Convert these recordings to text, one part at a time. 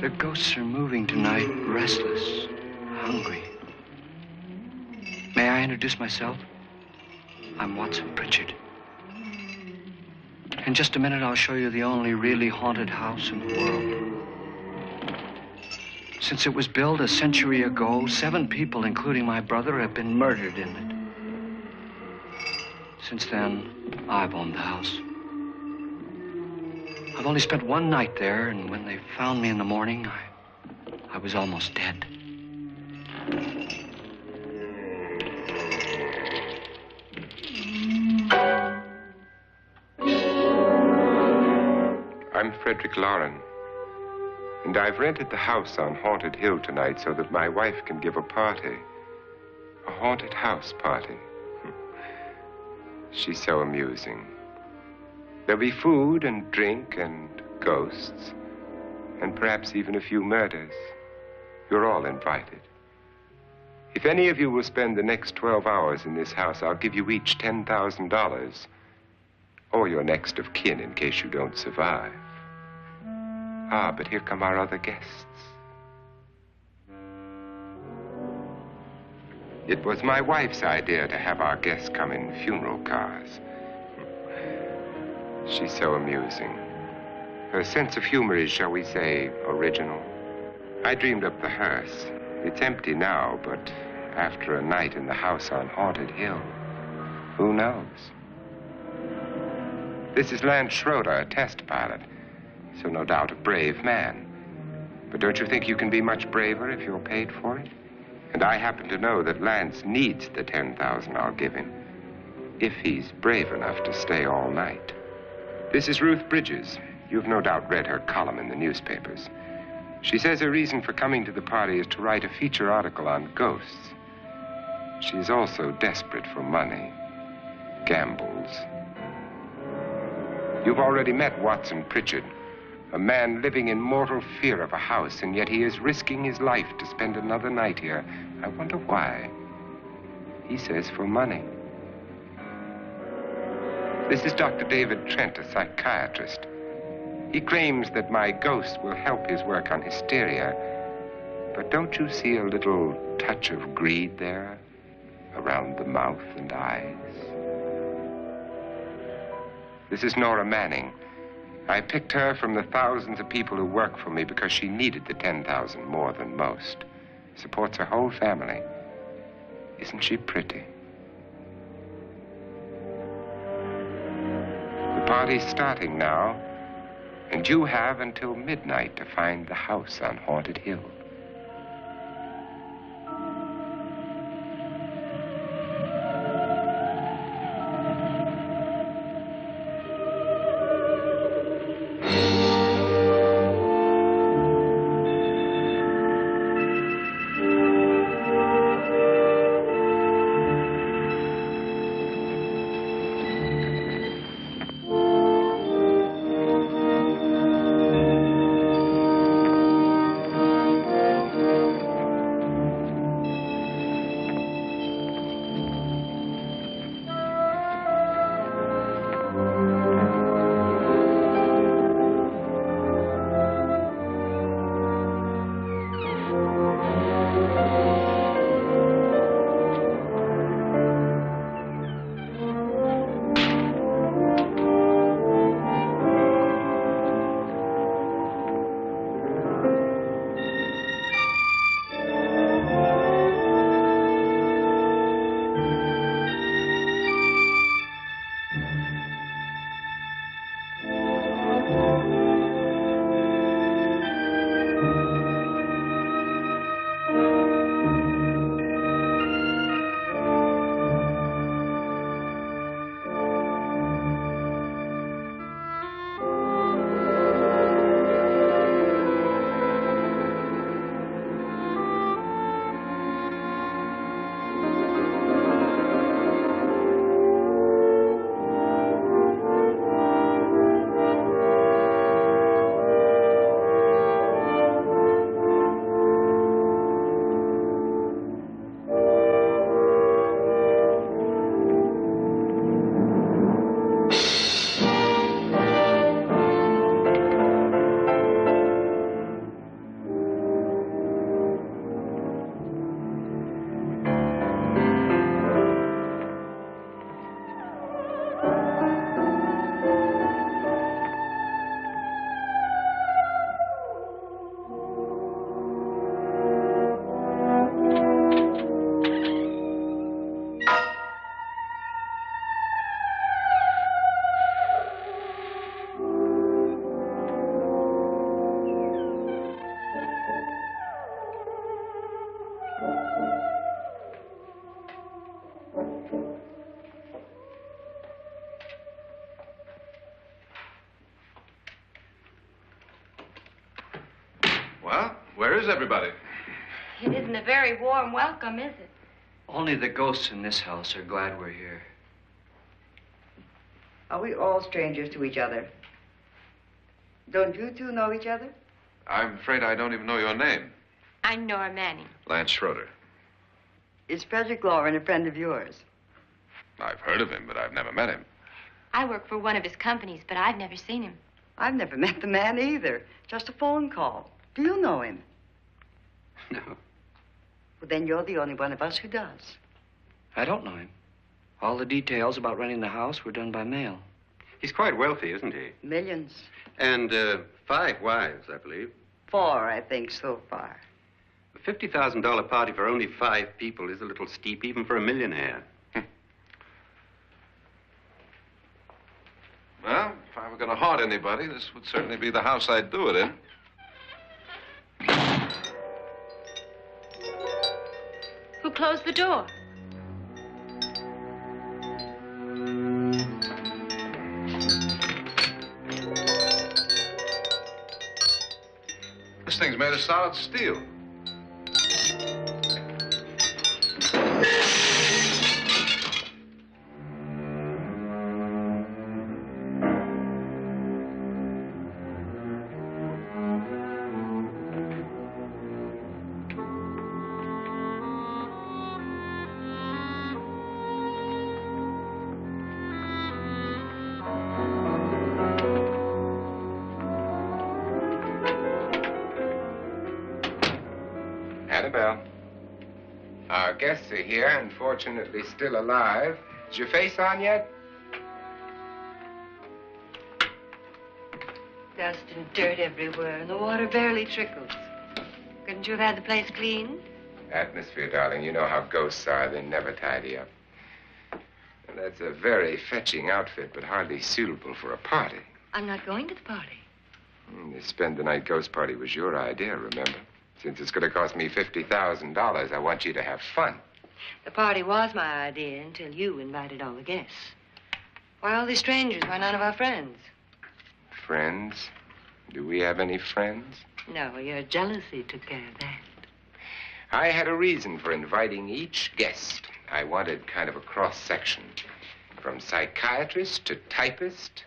The ghosts are moving tonight, restless, hungry. May I introduce myself? I'm Watson Pritchard. In just a minute, I'll show you the only really haunted house in the world. Since it was built a century ago, 7 people, including my brother, have been murdered in it. Since then, I've owned the house. I've only spent one night there, and when they found me in the morning, I was almost dead. I'm Frederick Loren, and I've rented the house on Haunted Hill tonight so that my wife can give a party. A haunted house party. She's so amusing. There'll be food and drink and ghosts, and perhaps even a few murders. You're all invited. If any of you will spend the next 12 hours in this house, I'll give you each $10,000, or your next of kin in case you don't survive. Ah, but here come our other guests. It was my wife's idea to have our guests come in funeral cars. She's so amusing. Her sense of humor is, shall we say, original. I dreamed up the hearse. It's empty now, but after a night in the house on Haunted Hill, who knows? This is Lance Schroeder, a test pilot, so no doubt a brave man. But don't you think you can be much braver if you're paid for it? And I happen to know that Lance needs the $10,000 I'll give him, if he's brave enough to stay all night. This is Ruth Bridges. You've no doubt read her column in the newspapers. She says her reason for coming to the party is to write a feature article on ghosts. She's also desperate for money, gambles. You've already met Watson Pritchard, a man living in mortal fear of a house, and yet he is risking his life to spend another night here. I wonder why. He says for money. This is Dr. David Trent, a psychiatrist. He claims that my ghost will help his work on hysteria. But don't you see a little touch of greed there around the mouth and eyes? This is Nora Manning. I picked her from the thousands of people who work for me because she needed the $10,000 more than most. Supports her whole family. Isn't she pretty? The party's starting now, and you have until midnight to find the house on Haunted Hill. Well, where is everybody? It isn't a very warm welcome, is it? Only the ghosts in this house are glad we're here. Are we all strangers to each other? Don't you two know each other? I'm afraid I don't even know your name. I'm Nora Manning. Lance Schroeder. Is Frederick Loren a friend of yours? I've heard of him, but I've never met him. I work for one of his companies, but I've never seen him. I've never met the man either. Just a phone call. Do you know him? No. Well, then you're the only one of us who does. I don't know him. All the details about renting the house were done by mail. He's quite wealthy, isn't he? Millions. And 5 wives, I believe. 4, I think, so far. A $50,000 party for only 5 people is a little steep, even for a millionaire. Well, if I were going to haunt anybody, this would certainly be the house I'd do it in. Who closed the door? This thing's made of solid steel. Annabelle, our guests are here, unfortunately still alive. Is your face on yet? Dust and dirt everywhere, and the water barely trickles. Couldn't you have had the place cleaned? Atmosphere, darling. You know how ghosts are. They never tidy up. And that's a very fetching outfit, but hardly suitable for a party. I'm not going to the party. The spend-the-night ghost party was your idea, remember? Since it's going to cost me $50,000, I want you to have fun. The party was my idea until you invited all the guests. Why all these strangers? Why none of our friends? Friends? Do we have any friends? No, your jealousy took care of that. I had a reason for inviting each guest. I wanted kind of a cross-section. From psychiatrist to typist,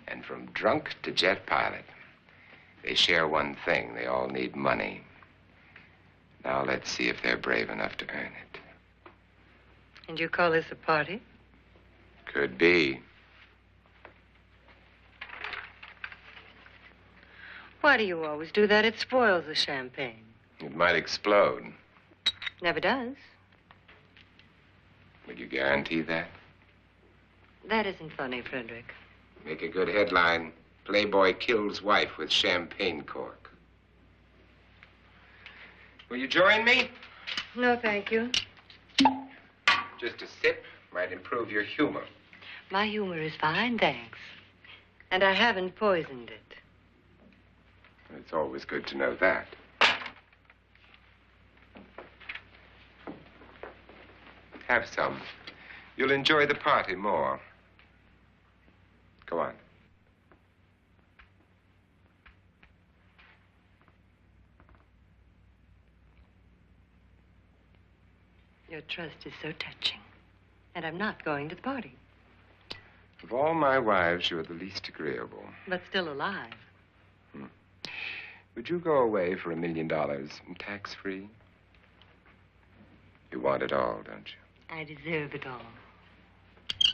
and from drunk to jet pilot. They share one thing. They all need money. Now let's see if they're brave enough to earn it. And you call this a party? Could be. Why do you always do that? It spoils the champagne. It might explode. Never does. Would you guarantee that? That isn't funny, Frederick. Make a good headline. Playboy kills wife with champagne cork. Will you join me? No, thank you. Just a sip might improve your humor. My humor is fine, thanks. And I haven't poisoned it. It's always good to know that. Have some. You'll enjoy the party more. Go on. Your trust is so touching. And I'm not going to the party. Of all my wives, you're the least agreeable. But still alive. Would you go away for $1 million tax-free? You want it all, don't you? I deserve it all.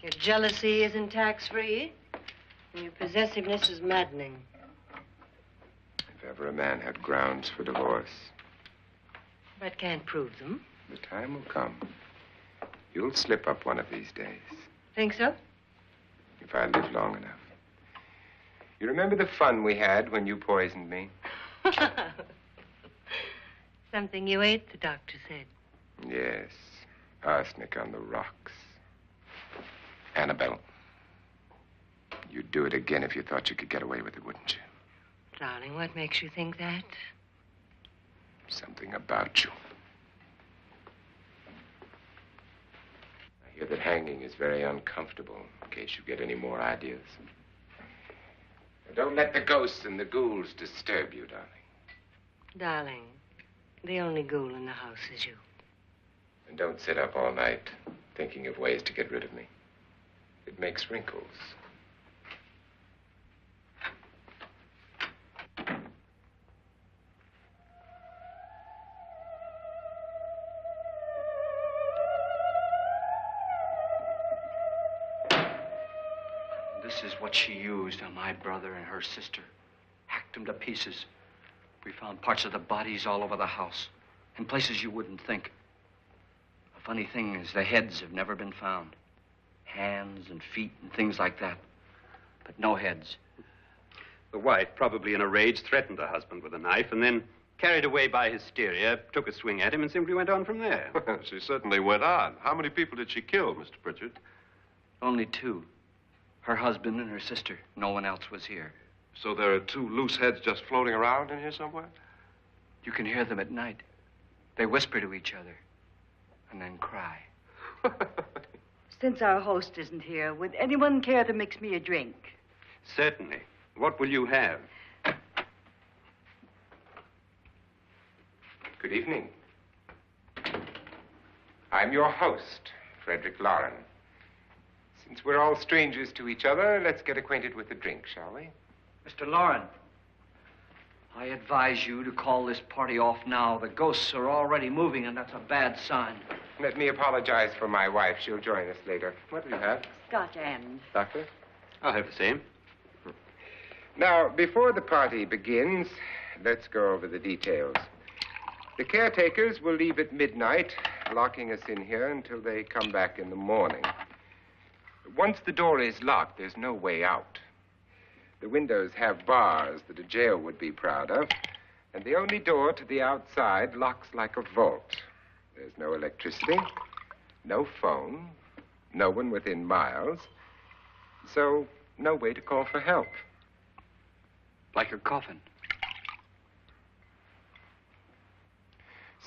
Your jealousy isn't tax-free. And your possessiveness is maddening. If ever a man had grounds for divorce, But can't prove them. the time will come. You'll slip up one of these days. Think so? If I live long enough. You remember the fun we had when you poisoned me? Something you ate, the doctor said. Yes. Arsenic on the rocks. Annabelle, you'd do it again if you thought you could get away with it, wouldn't you? Darling, what makes you think that? Something about you. I hear that hanging is very uncomfortable, in case you get any more ideas. Don't let the ghosts and the ghouls disturb you, darling. Darling, the only ghoul in the house is you. And don't sit up all night thinking of ways to get rid of me. It makes wrinkles. This is what she used on my brother and her sister. Hacked them to pieces. We found parts of the bodies all over the house, in places you wouldn't think. The funny thing is the heads have never been found. Hands and feet and things like that. But no heads. The wife, probably in a rage, threatened her husband with a knife and then, carried away by hysteria, took a swing at him and simply went on from there. She certainly went on. How many people did she kill, Mr. Pritchard? Only two. Her husband and her sister. No one else was here. So there are two loose heads just floating around in here somewhere? You can hear them at night. They whisper to each other and then cry. Since our host isn't here, would anyone care to mix me a drink? Certainly. What will you have? Good evening. I'm your host, Frederick Loren. Since we're all strangers to each other, let's get acquainted with a drink, shall we? Mr. Loren, I advise you to call this party off now. The ghosts are already moving, and that's a bad sign. Let me apologize for my wife. She'll join us later. What do you have? Scotch and. Doctor? I'll have the same. Now, before the party begins, let's go over the details. The caretakers will leave at midnight, locking us in here until they come back in the morning. Once the door is locked, there's no way out. The windows have bars that a jail would be proud of, and the only door to the outside locks like a vault. There's no electricity, no phone, no one within miles, so no way to call for help. Like a coffin.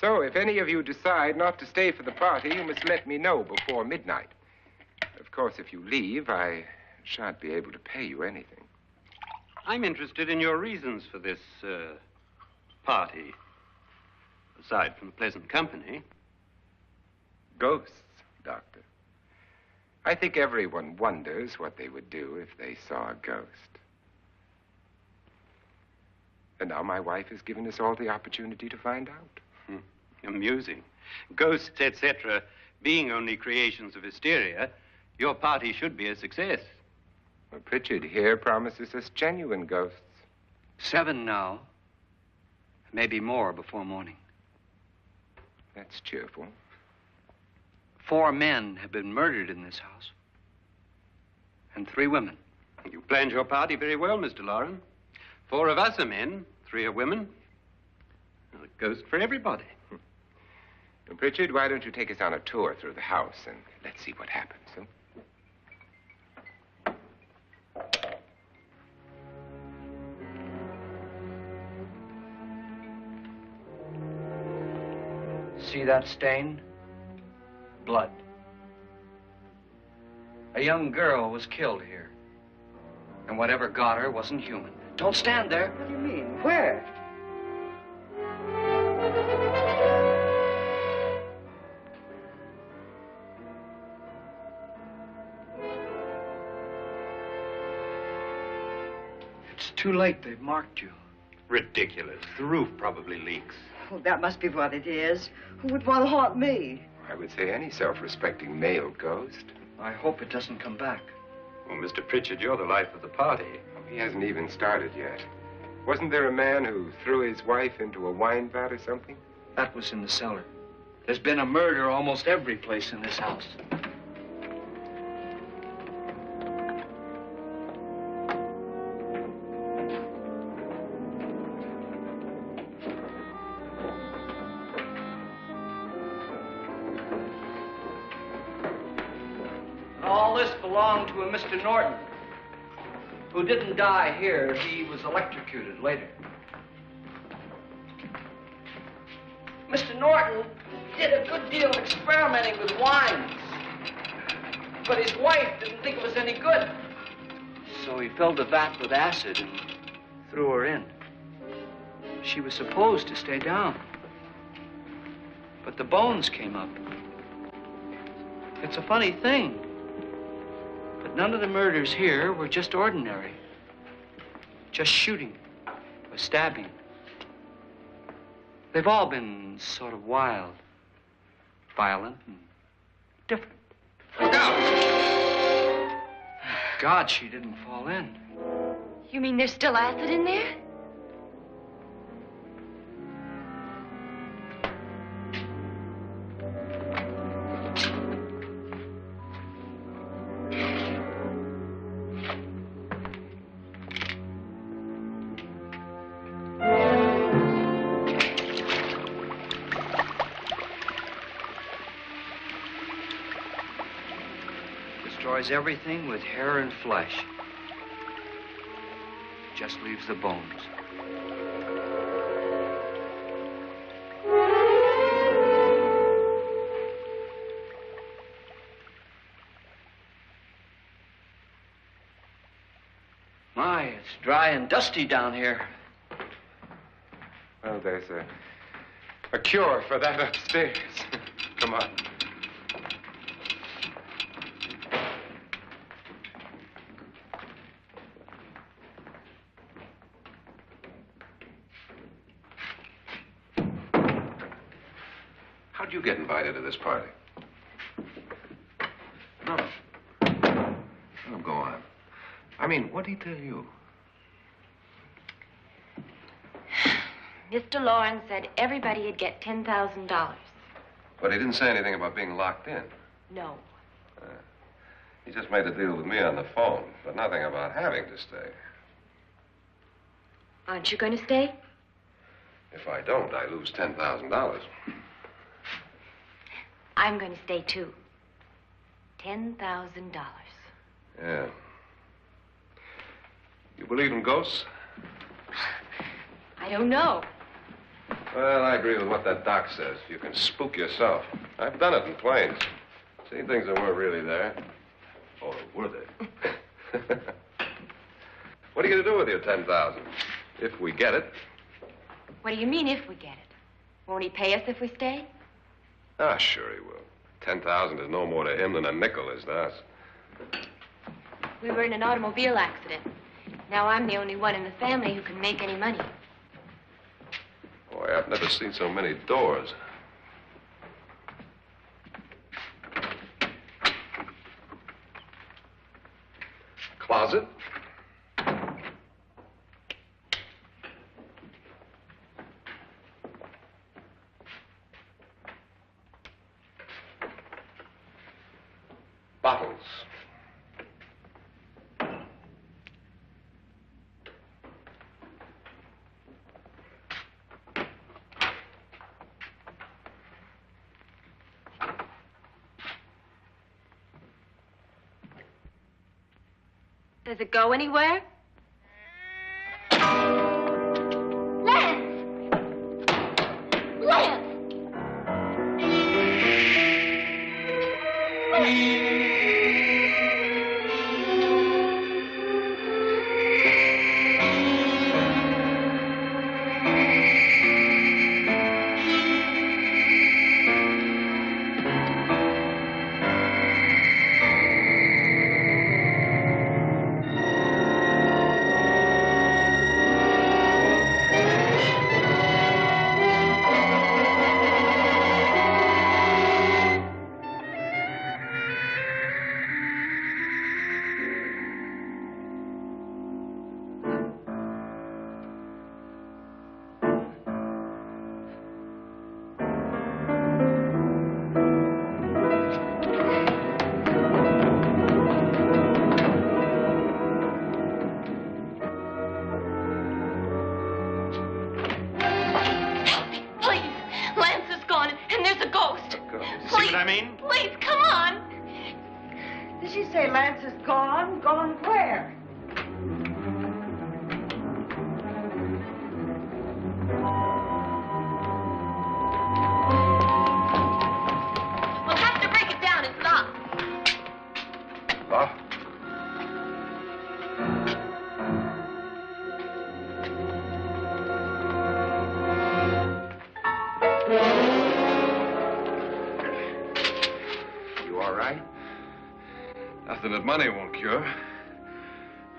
So if any of you decide not to stay for the party, you must let me know before midnight. Of course, if you leave, I shan't be able to pay you anything. I'm interested in your reasons for this, party. Aside from the pleasant company. Ghosts, Doctor. I think everyone wonders what they would do if they saw a ghost. And now my wife has given us all the opportunity to find out. Amusing. Ghosts, etc., being only creations of hysteria, your party should be a success. Well, Pritchard here promises us genuine ghosts. 7 now. Maybe more before morning. That's cheerful. 4 men have been murdered in this house. And 3 women. You planned your party very well, Mr. Loren. 4 of us are men, 3 are women. A ghost for everybody. Well, Pritchard, why don't you take us on a tour through the house and let's see what happens, huh? See that stain? Blood. A young girl was killed here. And whatever got her wasn't human. Don't stand there. What do you mean? Where? It's too late. They've marked you. Ridiculous. The roof probably leaks. Oh, that must be what it is. Who would want to haunt me? I would say any self-respecting male ghost. I hope it doesn't come back. Well, Mr. Pritchard, you're the life of the party. He hasn't even started yet. Wasn't there a man who threw his wife into a wine vat or something? That was in the cellar. There's been a murder almost every place in this house. All this belonged to a Mr. Norton, who didn't die here. He was electrocuted later. Mr. Norton did a good deal of experimenting with wines, but his wife didn't think it was any good. So he filled the vat with acid and threw her in. She was supposed to stay down. But the bones came up. It's a funny thing. But none of the murders here were just ordinary. Just shooting or stabbing. They've all been sort of wild, violent, and different. Look out! God, she didn't fall in. You mean there's still acid in there? Destroys everything with hair and flesh. Just leaves the bones. My, it's dry and dusty down here. Well, there's a cure for that upstairs. Come on. How'd you get invited to this party? No. Oh, go on. I mean, what'd he tell you? Mr. Loren said everybody'd get $10,000. But he didn't say anything about being locked in. No. He just made a deal with me on the phone, but nothing about having to stay. Aren't you going to stay? If I don't, I lose $10,000. I'm going to stay, too. $10,000. Yeah. You believe in ghosts? I don't know. Well, I agree with what that doc says. You can spook yourself. I've done it in planes. Seen things that weren't really there. Or were they? What are you going to do with your $10,000? If we get it. What do you mean, if we get it? Won't he pay us if we stay? Ah, sure he will. 10,000 is no more to him than a nickel is to us. We were in an automobile accident. Now I'm the only one in the family who can make any money. Boy, I've never seen so many doors. Closet. Bottles. Does it go anywhere? Lance! Lance! Did she say Lance is gone? Gone where? We'll have to break it down. It's locked. Locked? something that money won't cure.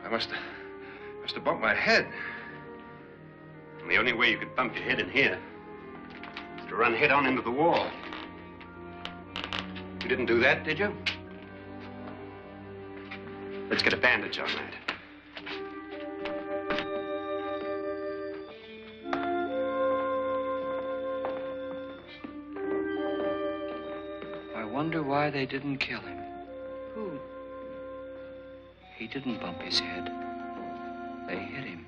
I must have bumped my head. And the only way you could bump your head in here is to run head on into the wall. You didn't do that, did you? Let's get a bandage on that. I wonder why they didn't kill him. Who? He didn't bump his head. They hit him.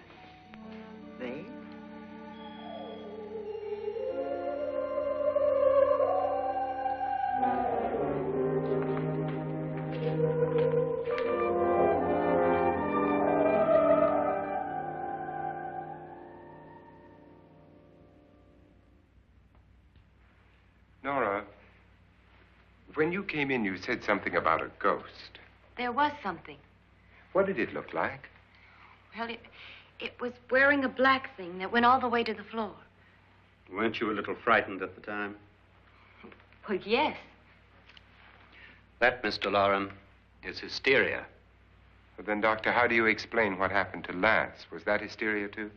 They? Nora, when you came in, you said something about a ghost. There was something. What did it look like? Well, it was wearing a black thing that went all the way to the floor. Weren't you a little frightened at the time? Well, yes. That, Mr. Loren, is hysteria. Well, then, Doctor, how do you explain what happened to Lance? Was that hysteria, too?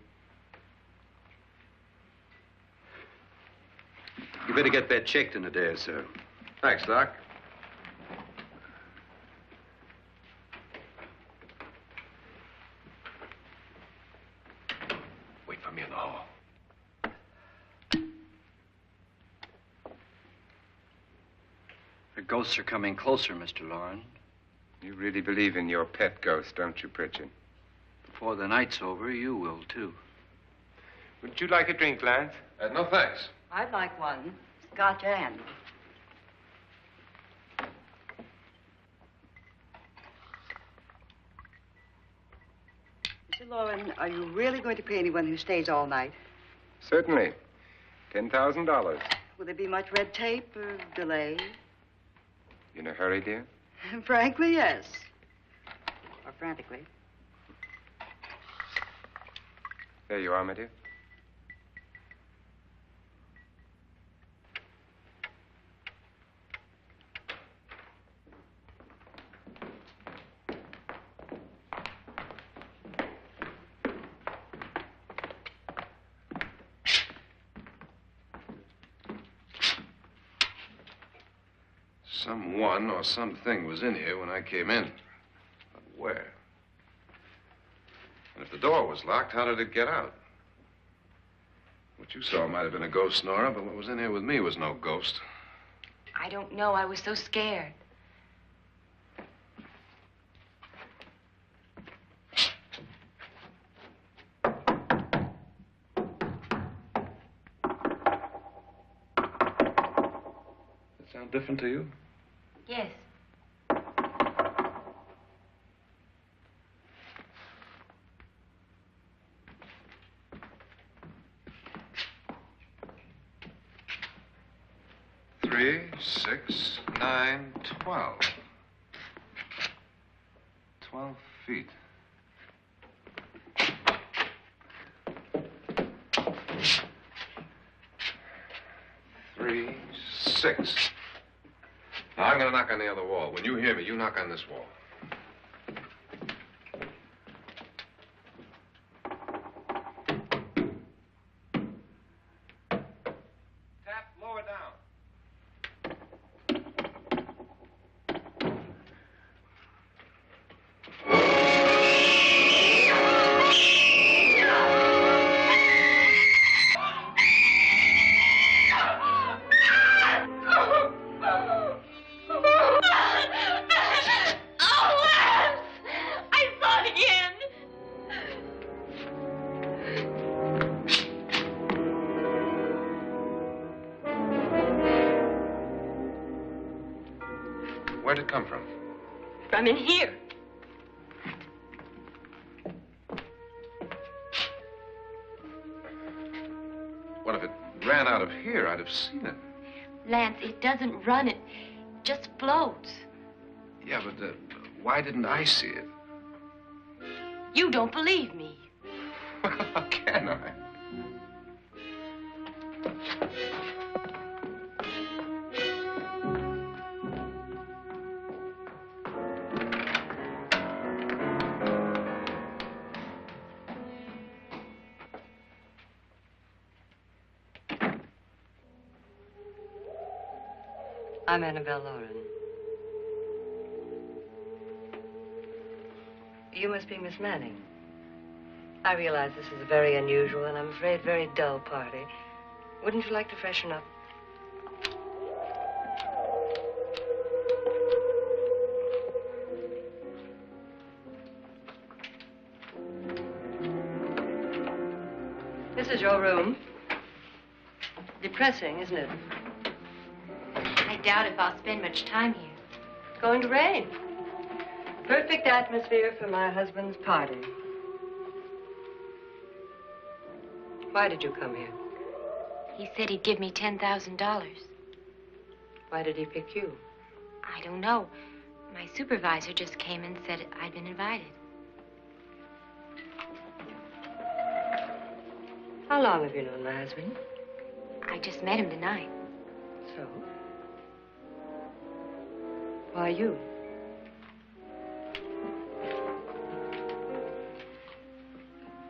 You better get that checked in a day or so. Thanks, Doc. Wait for me in the hall. The ghosts are coming closer, Mr. Loren. You really believe in your pet ghost, don't you, Pritchard? Before the night's over, you will, too. Would you like a drink, Lance? No, thanks. I'd like one. Scotch and. Mr. Loren, are you really going to pay anyone who stays all night? Certainly. $10,000. Will there be much red tape or delay? In a hurry, dear? Frankly, yes. Or frantically. There you are, my dear. Someone or something was in here when I came in. But where? And if the door was locked, how did it get out? What you saw might have been a ghost, Nora, but what was in here with me was no ghost. I don't know. I was so scared. Does it sound different to you? Yes. Three, 6, 9, 12. 12 feet. Three, 6. Now, I'm going to knock on the other wall. When you hear me, you knock on this wall. Tap lower down. Where'd it come from? From in here. What if it ran out of here? I'd have seen it. Lance, it doesn't run. It just floats. Yeah, but why didn't I see it? You don't believe me. Well, how can I? I'm Annabelle Loren. You must be Miss Manning. I realize this is a very unusual and I'm afraid very dull party. Wouldn't you like to freshen up? This is your room. Depressing, isn't it? I doubt if I'll spend much time here. It's going to rain. Perfect atmosphere for my husband's party. Why did you come here? He said he'd give me $10,000. Why did he pick you? I don't know. My supervisor just came and said I'd been invited. How long have you known my husband? I just met him tonight. So? Why you?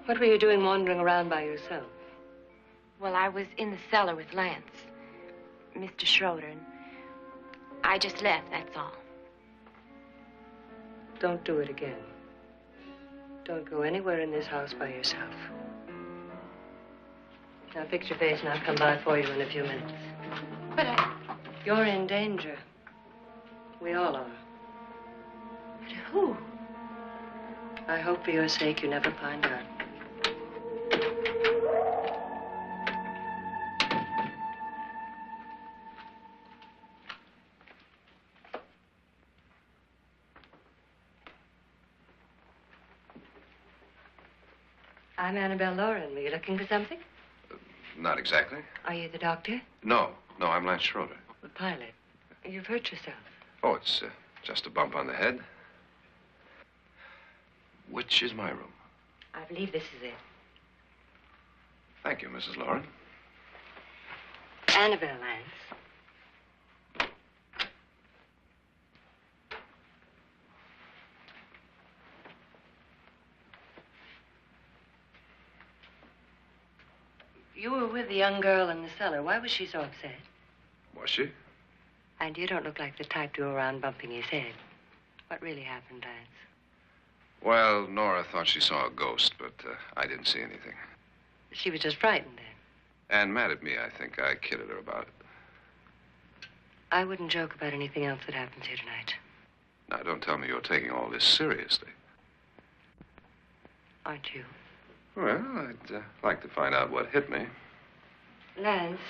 What were you doing wandering around by yourself? Well, I was in the cellar with Lance, Mr. Schroeder, and I just left, that's all. Don't do it again. Don't go anywhere in this house by yourself. Now fix your face and I'll come by for you in a few minutes. But You're in danger. We all are. But who? I hope for your sake you never find out. I'm Annabelle Loren. Were you looking for something? Not exactly. Are you the doctor? No, I'm Lance Schroeder. The pilot. You've hurt yourself. Oh, it's just a bump on the head. Which is my room? I believe this is it. Thank you, Mrs. Loren. Annabelle, Lance. You were with the young girl in the cellar. Why was she so upset? Was she? And you don't look like the type to go around bumping his head. What really happened, Lance? Well, Nora thought she saw a ghost, but I didn't see anything. She was just frightened then. And mad at me, I think. I kidded her about it. I wouldn't joke about anything else that happens here tonight. Now, don't tell me you're taking all this seriously. Aren't you? Well, I'd like to find out what hit me. Lance.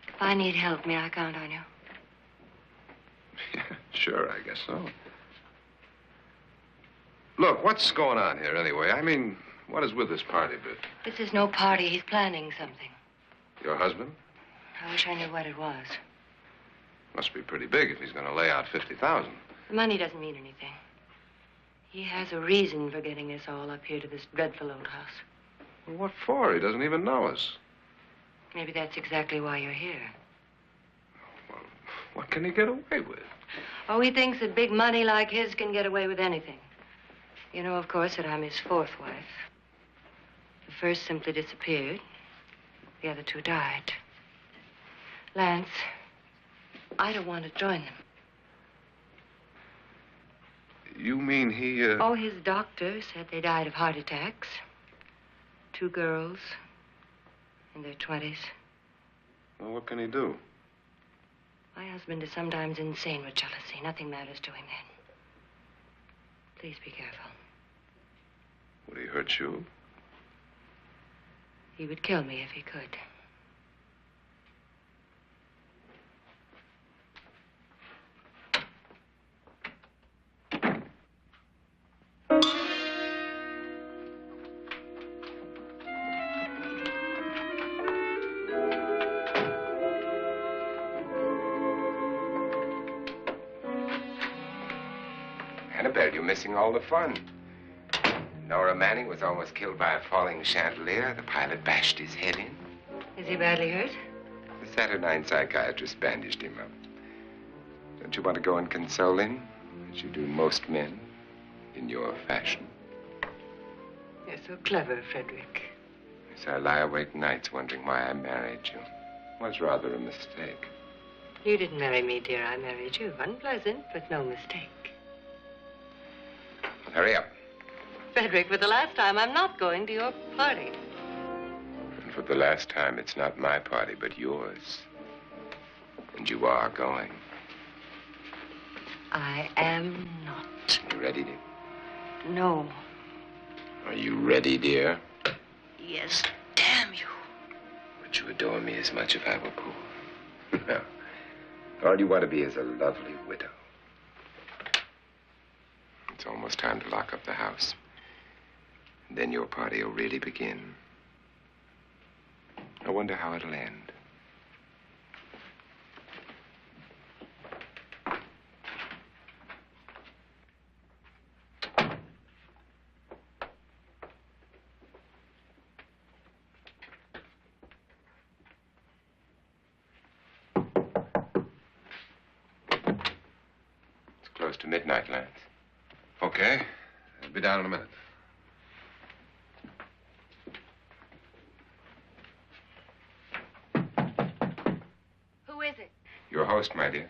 If I need help, may I count on you? Yeah, sure, I guess so. Look, what's going on here anyway? I mean, what is with this party bit? This is no party. He's planning something. Your husband? I wish I knew what it was. Must be pretty big if he's going to lay out 50,000. The money doesn't mean anything. He has a reason for getting us all up here to this dreadful old house. Well, what for? He doesn't even know us. Maybe that's exactly why you're here. Well, what can he get away with? Oh, he thinks that big money like his can get away with anything. You know, of course, that I'm his fourth wife. The first simply disappeared. The other two died. Lance, I don't want to join them. You mean he, Oh, his doctor said they died of heart attacks. 2 girls in their 20s. Well, what can he do? My husband is sometimes insane with jealousy. Nothing matters to him then. Please be careful. Would he hurt you? He would kill me if he could. Annabelle, you're missing all the fun. Nora Manning was almost killed by a falling chandelier. The pilot bashed his head in. Is he badly hurt? The Saturnine psychiatrist bandaged him up. Don't you want to go and console him, as you do most men, in your fashion? You're so clever, Frederick. Yes, I lie awake nights wondering why I married you. Was rather a mistake. You didn't marry me, dear. I married you. Unpleasant, but no mistake. Hurry up. Frederick, for the last time, I'm not going to your party. And for the last time, it's not my party, but yours. And you are going. I am not. You ready, dear? No. Are you ready, dear? Yes, damn you. Would you adore me as much if I were poor? No. All you want to be is a lovely widow. It's almost time to lock up the house. Then your party will really begin. I wonder how it'll end. It's close to midnight, Lance. Okay. I'll be down in a minute. Who is it? Your host, my dear.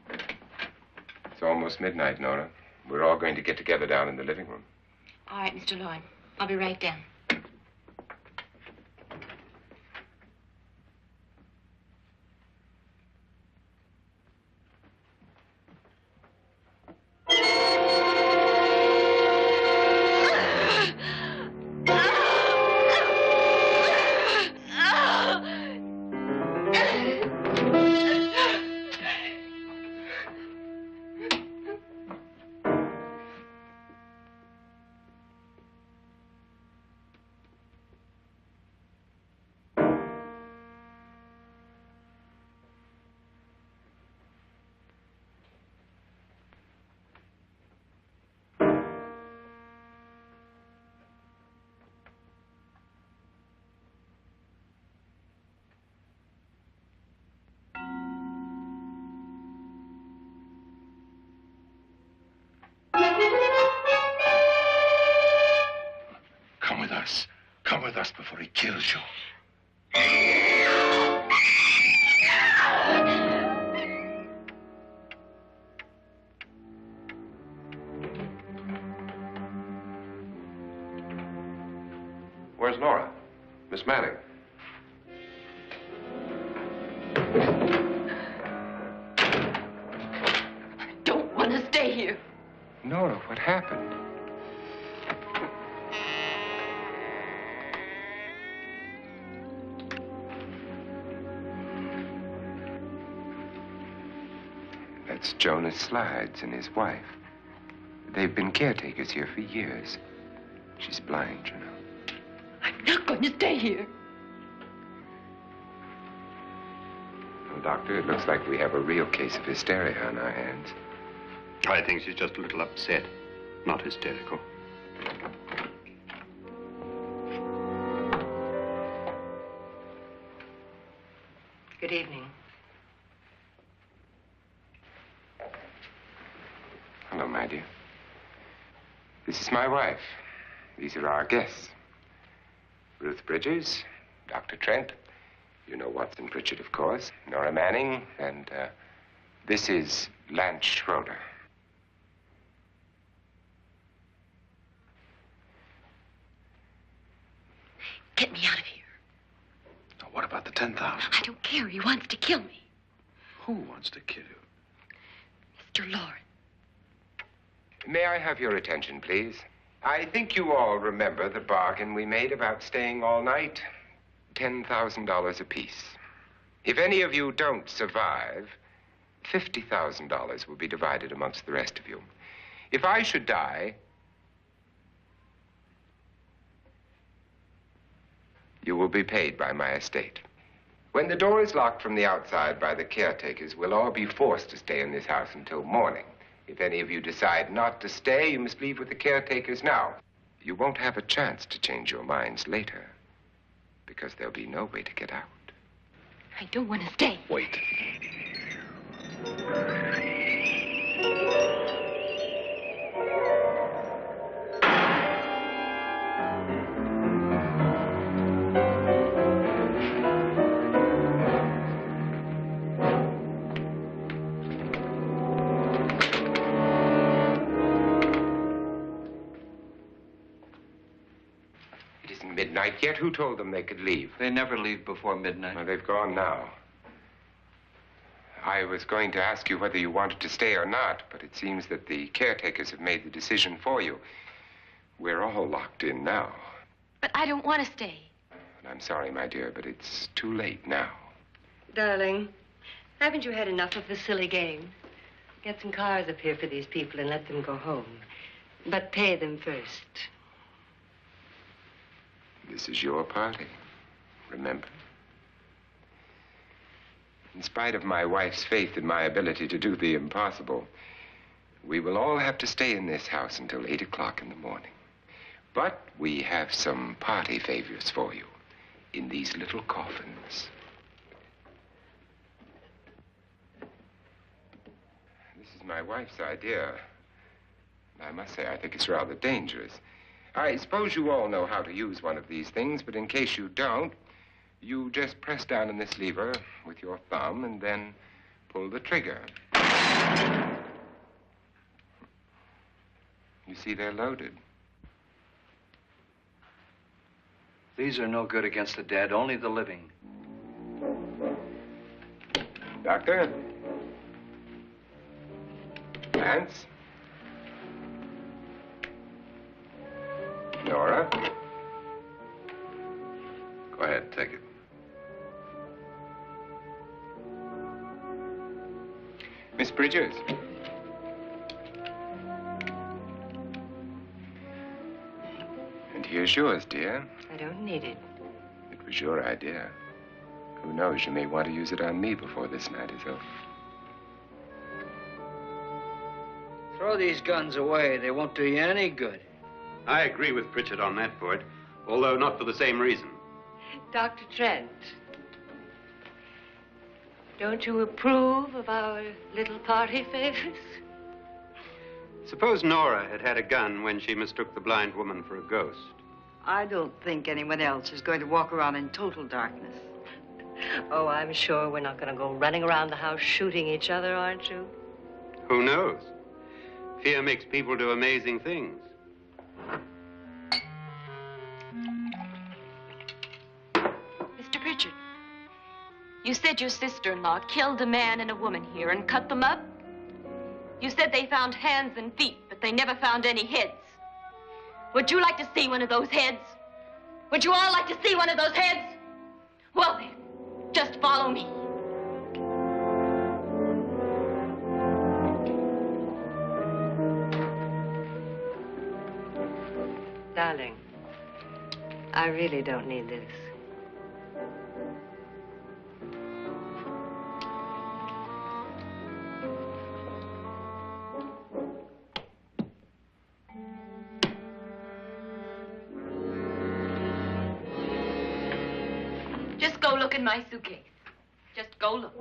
It's almost midnight, Nora. We're all going to get together down in the living room. All right, Mr. Loren. I'll be right down. Come with us before he kills you. Where's Laura? Miss Manning? I don't want to stay here. Nora, what happened? That's Jonas Slides and his wife. They've been caretakers here for years. She's blind, you know. I'm not going to stay here. Well, Doctor, it looks like we have a real case of hysteria on our hands. I think she's just a little upset, not hysterical. Good evening. Hello, my dear. This is my wife. These are our guests. Ruth Bridges, Dr. Trent. You know Watson Pritchard, of course. Nora Manning, and this is Lance Schroeder. Get me out of here. Now, what about the 10,000? I don't care. He wants to kill me. Who wants to kill you? Mr. Loren. May I have your attention, please? I think you all remember the bargain we made about staying all night. $10,000 apiece. If any of you don't survive, $50,000 will be divided amongst the rest of you. If I should die, you will be paid by my estate. When the door is locked from the outside by the caretakers, we'll all be forced to stay in this house until morning. If any of you decide not to stay, you must leave with the caretakers now. You won't have a chance to change your minds later, because there'll be no way to get out. I don't want to stay. Wait. midnight yet. Who told them they could leave? They never leave before midnight. Well, they've gone now. I was going to ask you whether you wanted to stay or not, but it seems that the caretakers have made the decision for you. We're all locked in now. But I don't want to stay. And I'm sorry, my dear, but it's too late now. Darling, haven't you had enough of the silly game? Get some cars up here for these people and let them go home. But pay them first. This is your party, remember? In spite of my wife's faith in my ability to do the impossible, we will all have to stay in this house until 8 o'clock in the morning. But we have some party favors for you in these little coffins. This is my wife's idea. I must say, I think it's rather dangerous. I suppose you all know how to use one of these things, but in case you don't, you just press down on this lever with your thumb and then pull the trigger. You see, they're loaded. These are no good against the dead, only the living. Doctor? Lance? Nora? Go ahead, take it. Miss Bridges? And here's yours, dear. I don't need it. It was your idea. Who knows, you may want to use it on me before this night is over. Throw these guns away. They won't do you any good. I agree with Pritchard on that point, although not for the same reason. Dr. Trent, don't you approve of our little party favors? Suppose Nora had had a gun when she mistook the blind woman for a ghost. I don't think anyone else is going to walk around in total darkness. Oh, I'm sure we're not going to go running around the house shooting each other, aren't you? Who knows? Fear makes people do amazing things. Mr. Pritchard, you said your sister-in-law killed a man and a woman here and cut them up? You said they found hands and feet, but they never found any heads. Would you like to see one of those heads? Would you all like to see one of those heads? Well, then, just follow me. Darling, I really don't need this. Just go look in my suitcase. Just go look.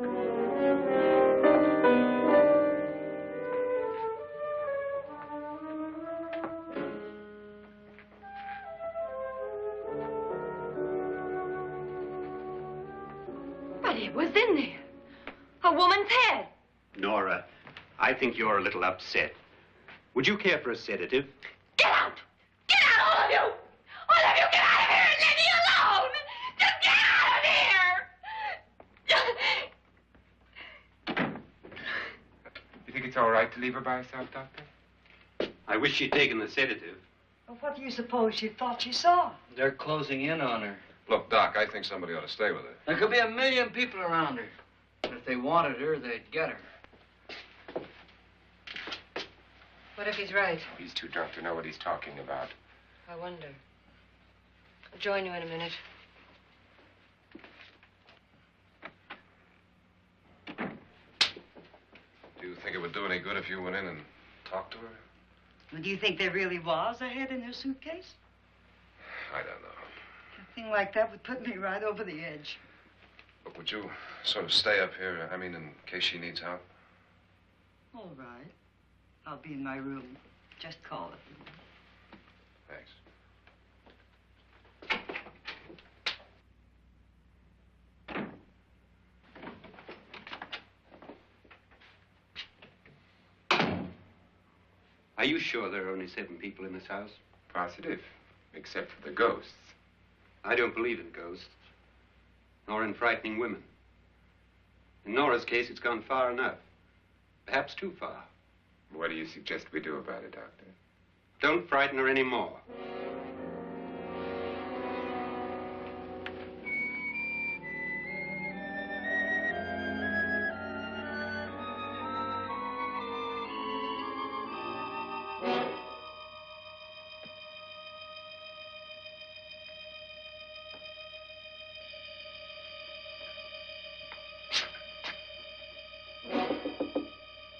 But it was in there. A woman's head. Nora, I think you're a little upset. Would you care for a sedative? Get out! Get out, all of you! All of you, get out of here and leave me alone! Just get out of here! You think it's all right to leave her by herself, Doctor? I wish she'd taken the sedative. Well, what do you suppose she thought she saw? They're closing in on her. Look, Doc, I think somebody ought to stay with her. There could be 1,000,000 people around her. But if they wanted her, they'd get her. What if he's right? He's too drunk to know what he's talking about. I wonder. I'll join you in a minute. Do you think it would do any good if you went in and talked to her? Well, do you think there really was a head in her suitcase? I don't know. A thing like that would put me right over the edge. Look, would you sort of stay up here, I mean, in case she needs help? All right. I'll be in my room. Just call it. Thanks. Are you sure there are only 7 people in this house? Positive, except for the ghosts. I don't believe in ghosts, nor in frightening women. In Nora's case, it's gone far enough. Perhaps too far. What do you suggest we do about it, Doctor? Don't frighten her anymore.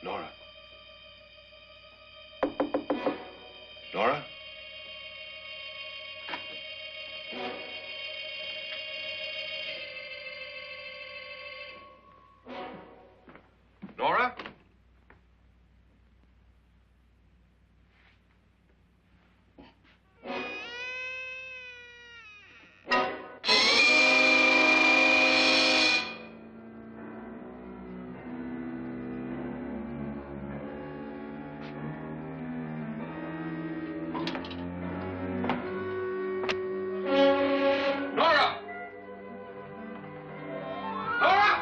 Nora? Nora? Nora? Nora! Nora!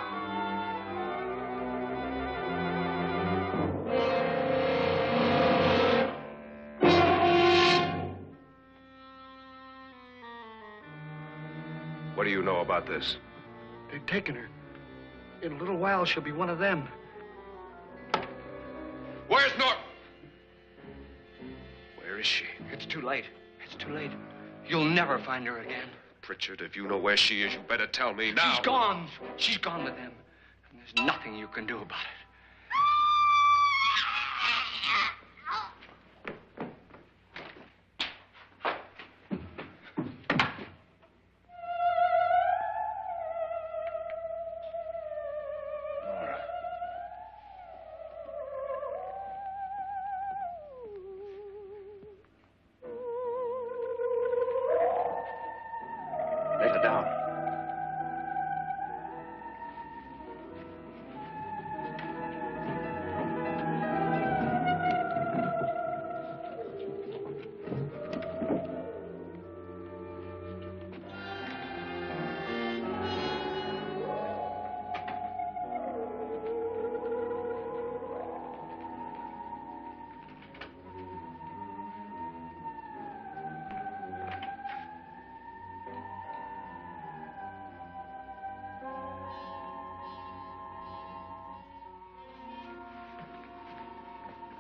What do you know about this? They've taken her. In a little while, she'll be one of them. Where's Nora? Where is she? It's too late. It's too late. You'll never find her again. Pritchard, if you know where she is, you better tell me now. She's gone. She's gone with them. And there's nothing you can do about it. Nora. Let her down.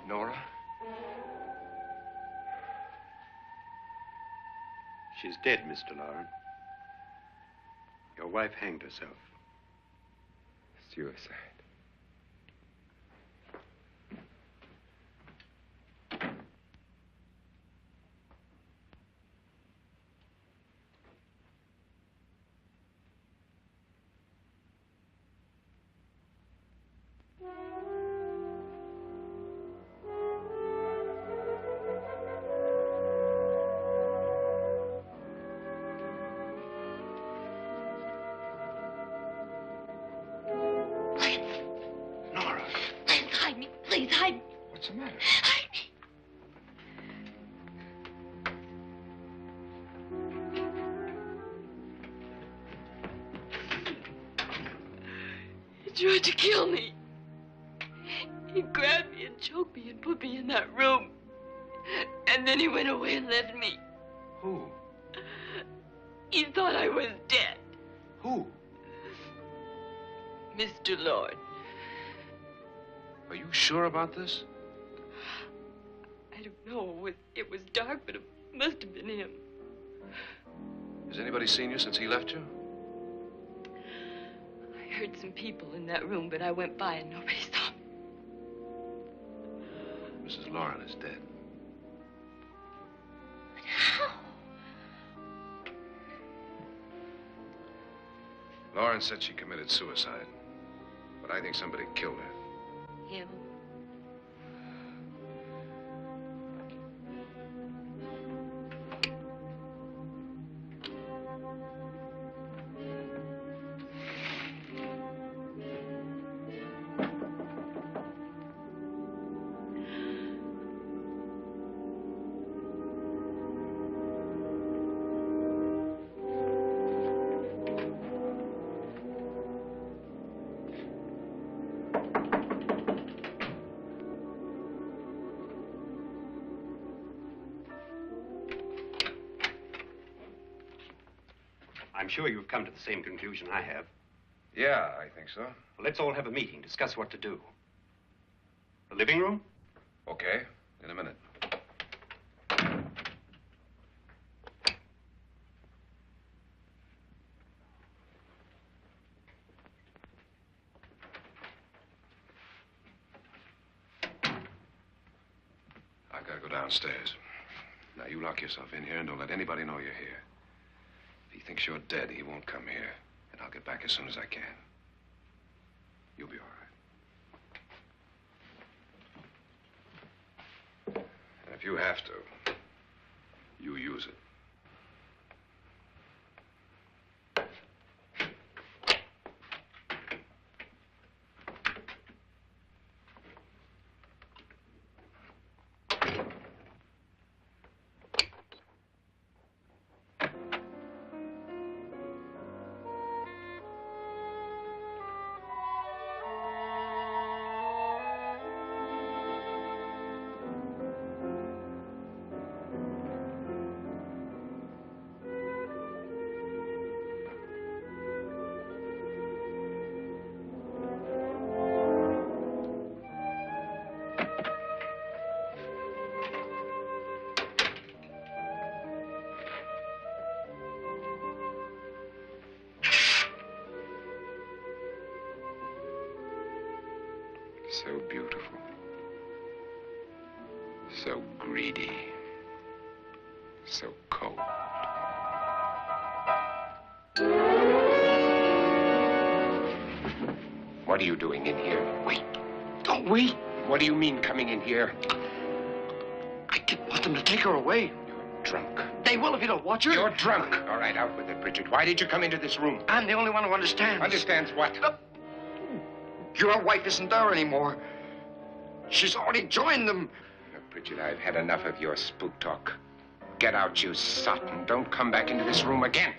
Nora? She's dead, Mr. Loren. Your wife hanged herself. Suicide. Nora, Hide me, please, hide me. what's the matter? Hide me. He tried to kill me. He grabbed me and choked me and put me in that room. And then he went away and left me. Who? He thought I was dead. Who? Mr. Lord. Are you sure about this? I don't know. It was dark, but it must have been him. Has anybody seen you since he left you? I heard some people in that room, but I went by and nobody saw me. Mrs. Loren is dead. But how? Loren said she committed suicide, but I think somebody killed her. Him? I'm sure you've come to the same conclusion I have. Yeah, I think so. Well, let's all have a meeting, discuss what to do. The living room? Okay, in a minute. I've got to go downstairs. Now, you lock yourself in here and don't let anybody know you're here. If he thinks you're dead, he won't come here. And I'll get back as soon as I can. You'll be all right. And if you have to, you use it. So beautiful. So greedy. So cold. What are you doing in here? Wait. Don't wait. What do you mean coming in here? I didn't want them to take her away. You're drunk. They will if you don't watch her. You're drunk. All right, out with it, Bridget. Why did you come into this room? I'm the only one who understands. Understands what? Your wife isn't there anymore. She's already joined them. Look, Bridget, I've had enough of your spook talk. Get out, you sot, and don't come back into this room again.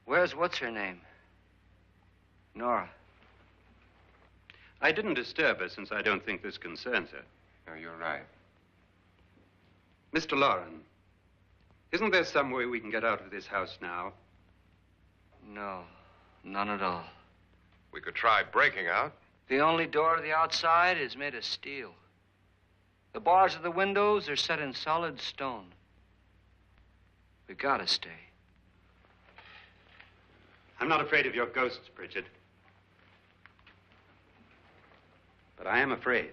Where's what's-her-name? Nora. I didn't disturb her since I don't think this concerns her. No, you're right. Mr. Loren, isn't there some way we can get out of this house now? No, none at all. We could try breaking out. The only door to the outside is made of steel. The bars of the windows are set in solid stone. We gotta stay. I'm not afraid of your ghosts, Bridget. But I am afraid.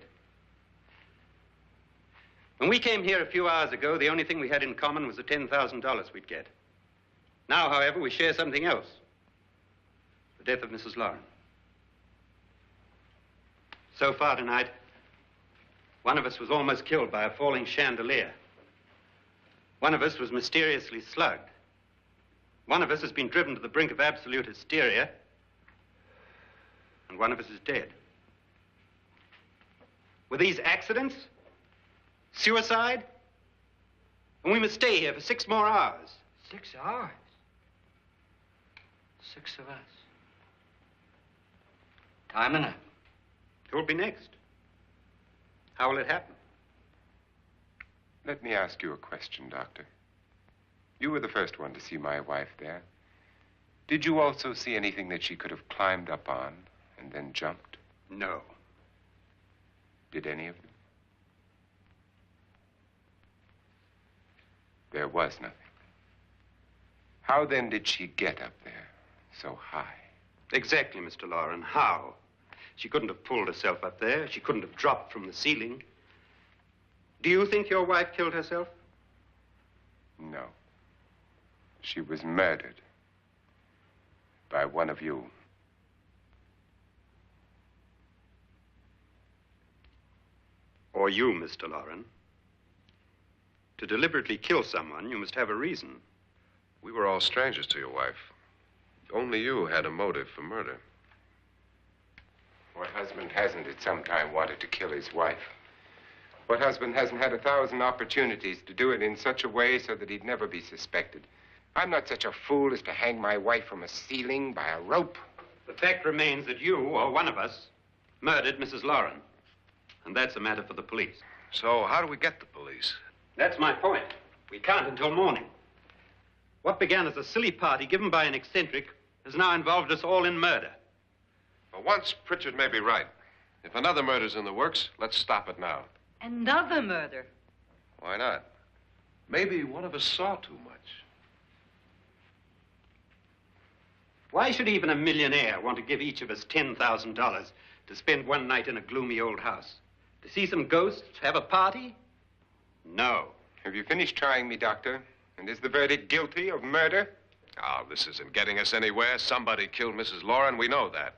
When we came here a few hours ago, the only thing we had in common was the $10,000 we'd get. Now, however, we share something else. The death of Mrs. Loren. So far tonight, one of us was almost killed by a falling chandelier. One of us was mysteriously slugged. One of us has been driven to the brink of absolute hysteria, and one of us is dead. Were these accidents? Suicide? And we must stay here for 6 more hours. 6 hours? 6 of us. Time enough. Who will be next? How will it happen? Let me ask you a question, Doctor. You were the first one to see my wife there. Did you also see anything that she could have climbed up on and then jumped? No. Did any of you? There was nothing. How then did she get up there so high? Exactly, Mr. Loren. How? She couldn't have pulled herself up there. She couldn't have dropped from the ceiling. Do you think your wife killed herself? No. She was murdered by one of you. Or you, Mr. Loren. To deliberately kill someone, you must have a reason. We were all strangers to your wife. Only you had a motive for murder. What husband hasn't at some time wanted to kill his wife? What husband hasn't had 1,000 opportunities to do it in such a way so that he'd never be suspected? I'm not such a fool as to hang my wife from a ceiling by a rope. The fact remains that you, or one of us, murdered Mrs. Loren. And that's a matter for the police. So how do we get the police? That's my point. We can't until morning. What began as a silly party given by an eccentric has now involved us all in murder. For once, Pritchard may be right. If another murder's in the works, let's stop it now. Another murder? Why not? Maybe one of us saw too much. Why should even a millionaire want to give each of us $10,000 to spend one night in a gloomy old house? To see some ghosts, have a party? No. Have you finished trying me, Doctor? And is the verdict guilty of murder? Oh, this isn't getting us anywhere. Somebody killed Mrs. Loren. We know that.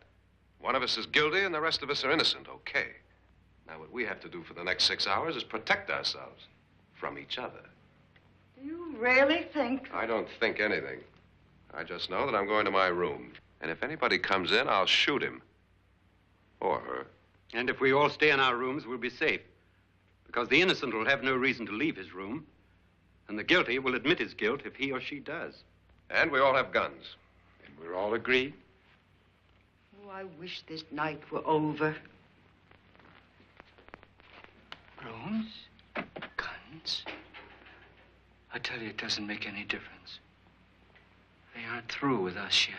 One of us is guilty and the rest of us are innocent. Okay. Now, what we have to do for the next 6 hours is protect ourselves from each other. You really think? I don't think anything. I just know that I'm going to my room. And if anybody comes in, I'll shoot him. Or her. And if we all stay in our rooms, we'll be safe. Because the innocent will have no reason to leave his room. And the guilty will admit his guilt if he or she does. And we all have guns. And we're all agreed? Oh, I wish this night were over. Rooms? Guns? I tell you, it doesn't make any difference. They aren't through with us yet.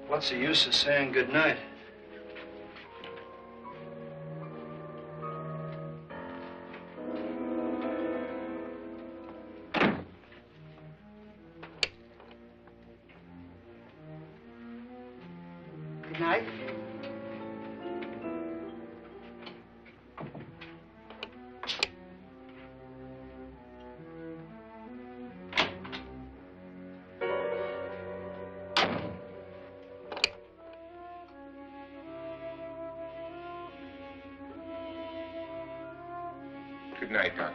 What's the use of saying good night? Good night. Good night, Doctor.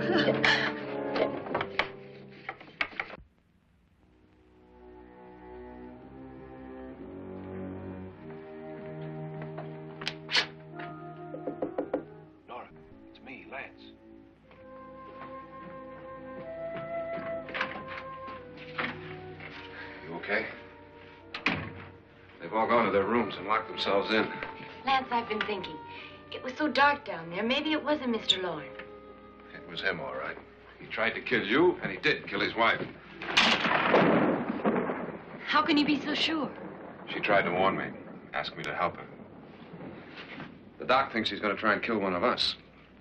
Nora, it's me, Lance. You okay? They've all gone to their rooms and locked themselves in. Lance, I've been thinking. It was so dark down there. Maybe it wasn't Mr. Loren. It was him, all right. He tried to kill you, and he did kill his wife. How can you be so sure? She tried to warn me, asked me to help her. The doc thinks he's going to try and kill one of us.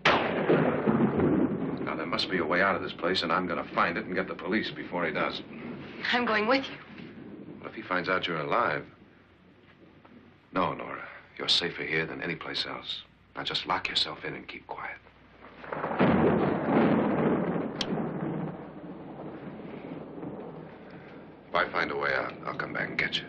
Now, there must be a way out of this place, and I'm going to find it and get the police before he does. I'm going with you. What if he finds out you're alive? No, Nora. You're safer here than any place else. Now, just lock yourself in and keep quiet. If I find a way out, I'll come back and get you.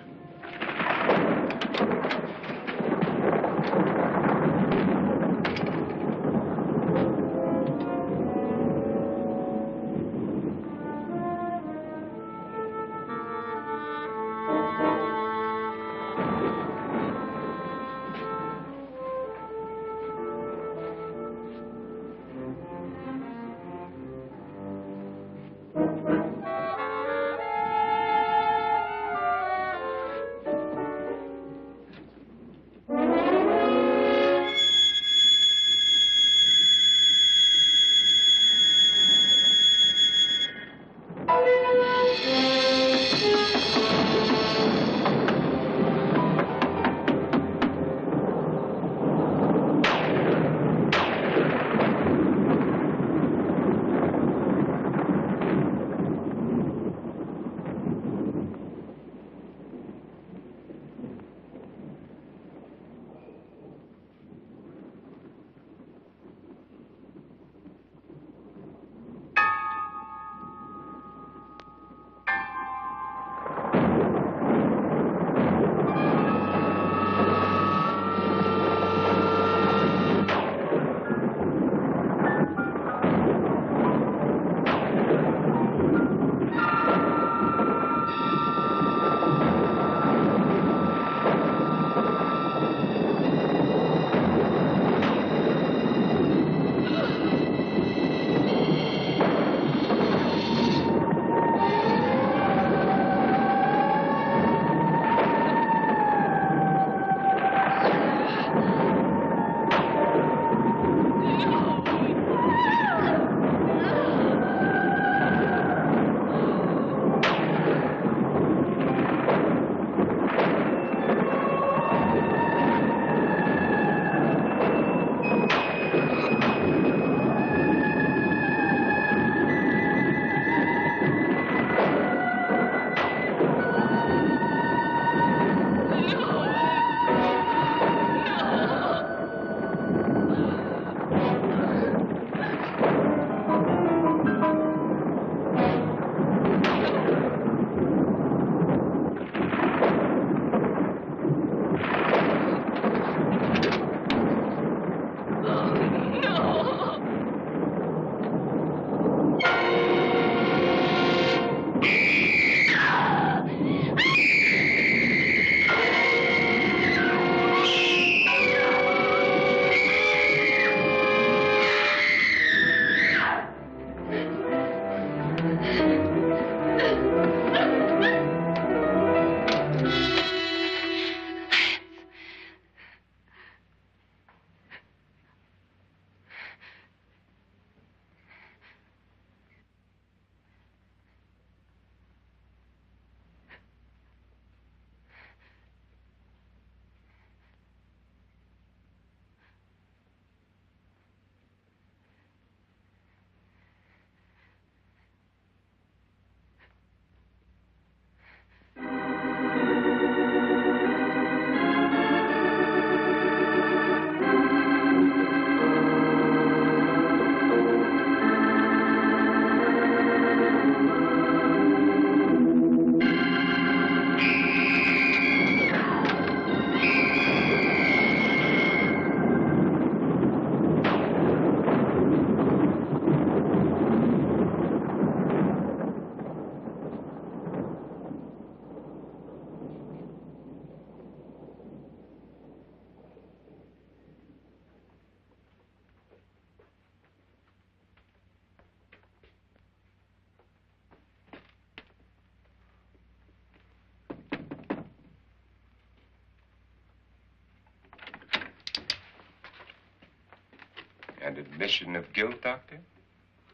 An admission of guilt, Doctor?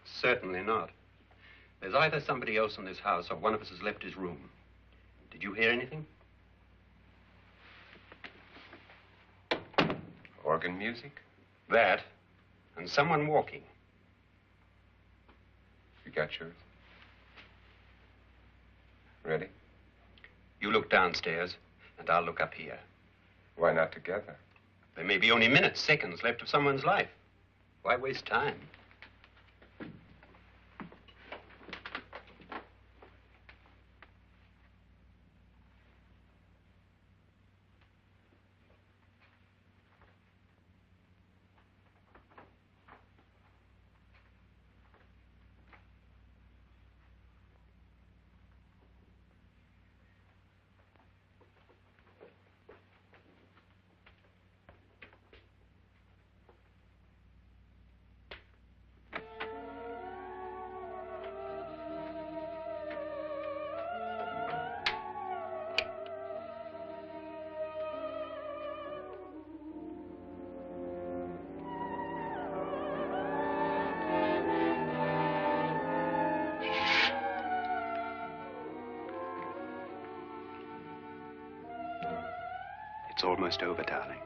Certainly not. There's either somebody else in this house or one of us has left his room. Did you hear anything? Organ music? That, and someone walking. You got yours? Ready? You look downstairs, and I'll look up here. Why not together? There may be only minutes, seconds left of someone's life. Why waste time? It's almost over, darling.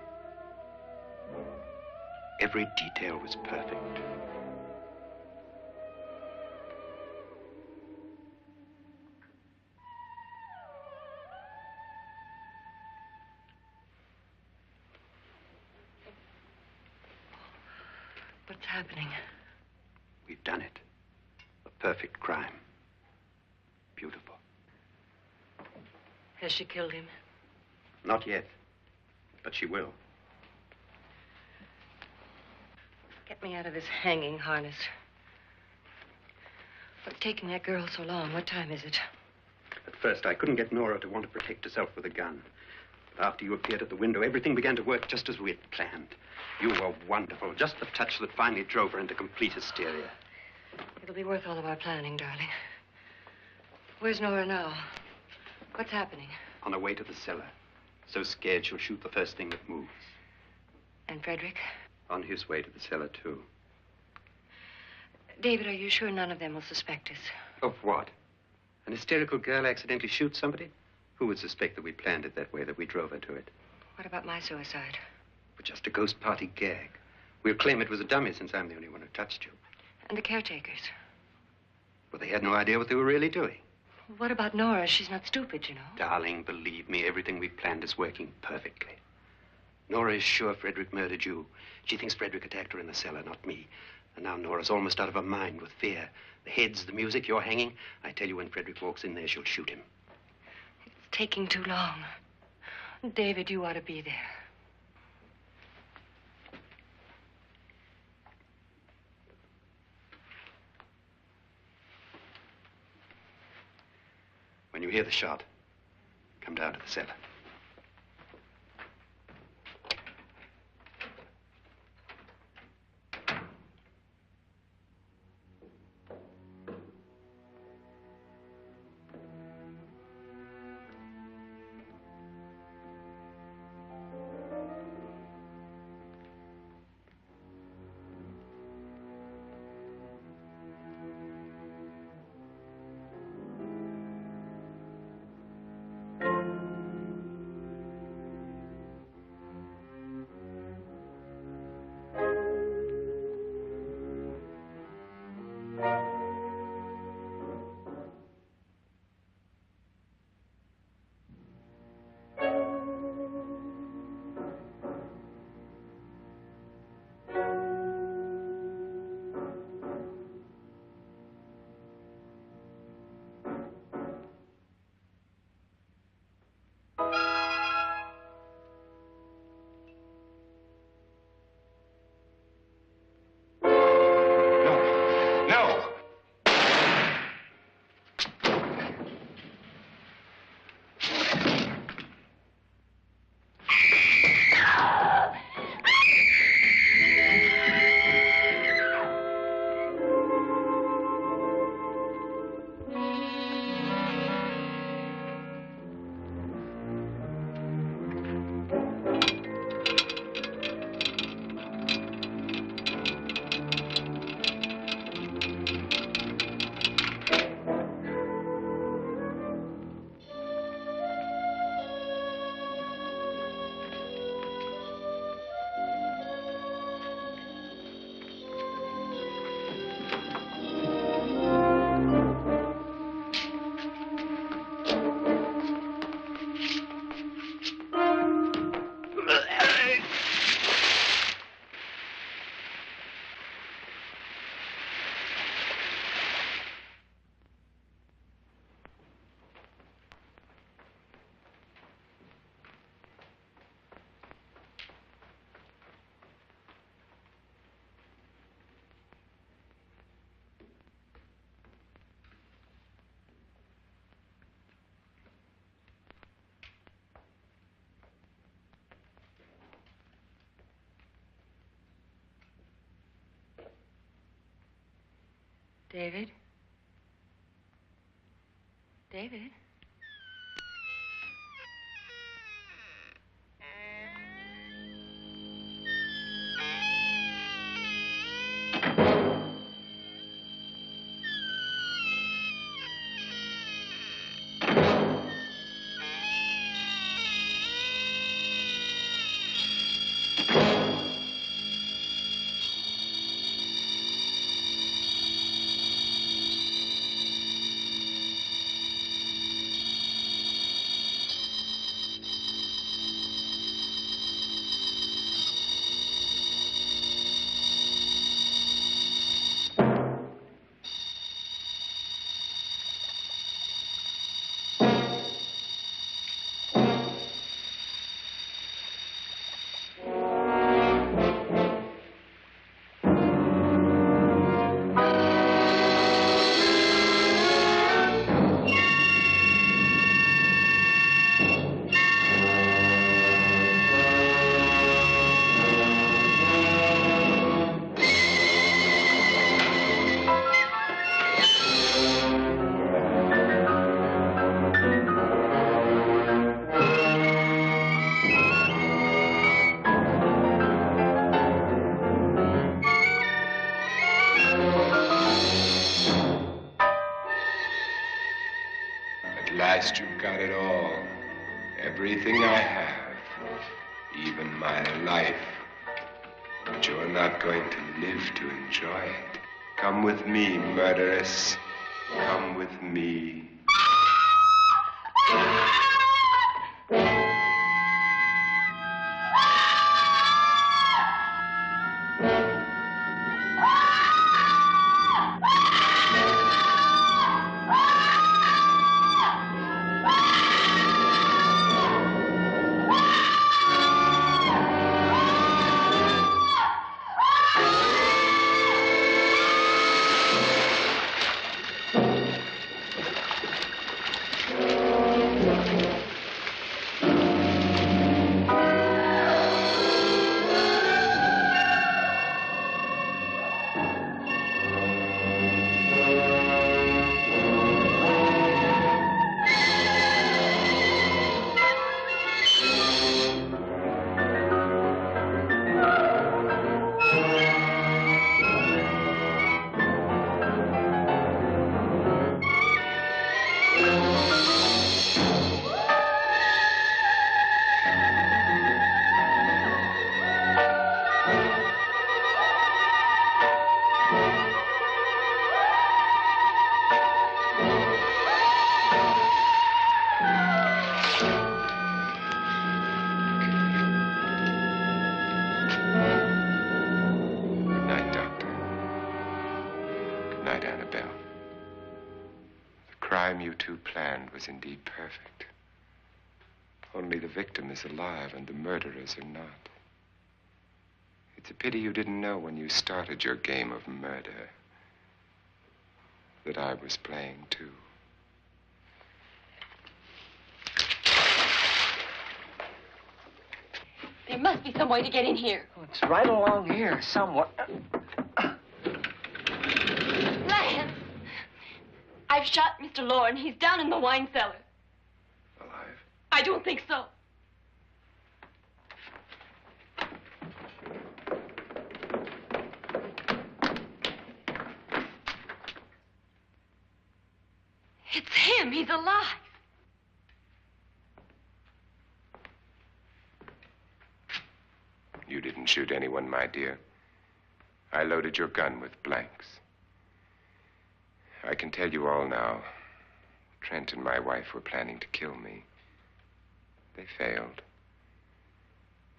Every detail was perfect. What's happening? We've done it. A perfect crime. Beautiful. Has she killed him? Not yet, but she will. Get me out of this hanging harness. What's taking that girl so long? What time is it? At first, I couldn't get Nora to want to protect herself with a gun. But after you appeared at the window, everything began to work just as we had planned. You were wonderful. Just the touch that finally drove her into complete hysteria. It'll be worth all of our planning, darling. Where's Nora now? What's happening? On her way to the cellar. So scared she'll shoot the first thing that moves. And Frederick? On his way to the cellar, too. David, are you sure none of them will suspect us? Of what? An hysterical girl accidentally shoots somebody? Who would suspect that we planned it that way, that we drove her to it? What about my suicide? But just a ghost party gag. We'll claim it was a dummy since I'm the only one who touched you. And the caretakers? Well, they had no idea what they were really doing. What about Nora? She's not stupid, you know. Darling, believe me, everything we planned is working perfectly. Nora is sure Frederick murdered you. She thinks Frederick attacked her in the cellar, not me. And now Nora's almost out of her mind with fear. The heads, the music, you're hanging. I tell you, when Frederick walks in there, she'll shoot him. It's taking too long. David, you ought to be there. When you hear the shot, come down to the cellar. David? David? At last you've got it all. Everything I have. Even my life. But you're not going to live to enjoy it. Come with me, murderess. Come with me. Annabelle. The crime you two planned was indeed perfect. Only the victim is alive and the murderers are not. It's a pity you didn't know when you started your game of murder that I was playing too. There must be some way to get in here. Oh, it's right along here, somewhere. Lance! I've shot Mr. Loren. He's down in the wine cellar. Alive? I don't think so. It's him. He's alive. You didn't shoot anyone, my dear. I loaded your gun with blanks. I can tell you all now. Trent and my wife were planning to kill me. They failed.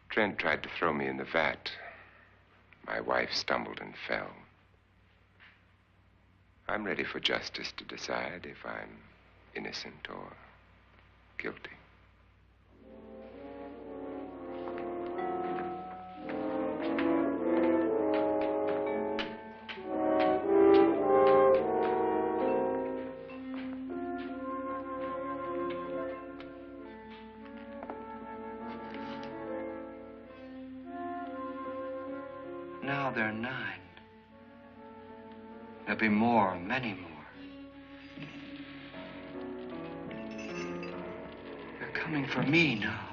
Trent tried to throw me in the vat. My wife stumbled and fell. I'm ready for justice to decide if I'm innocent or guilty. Now they're 9. There'll be more, many more. They're coming for me now.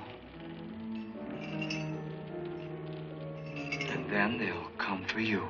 And then they'll come for you.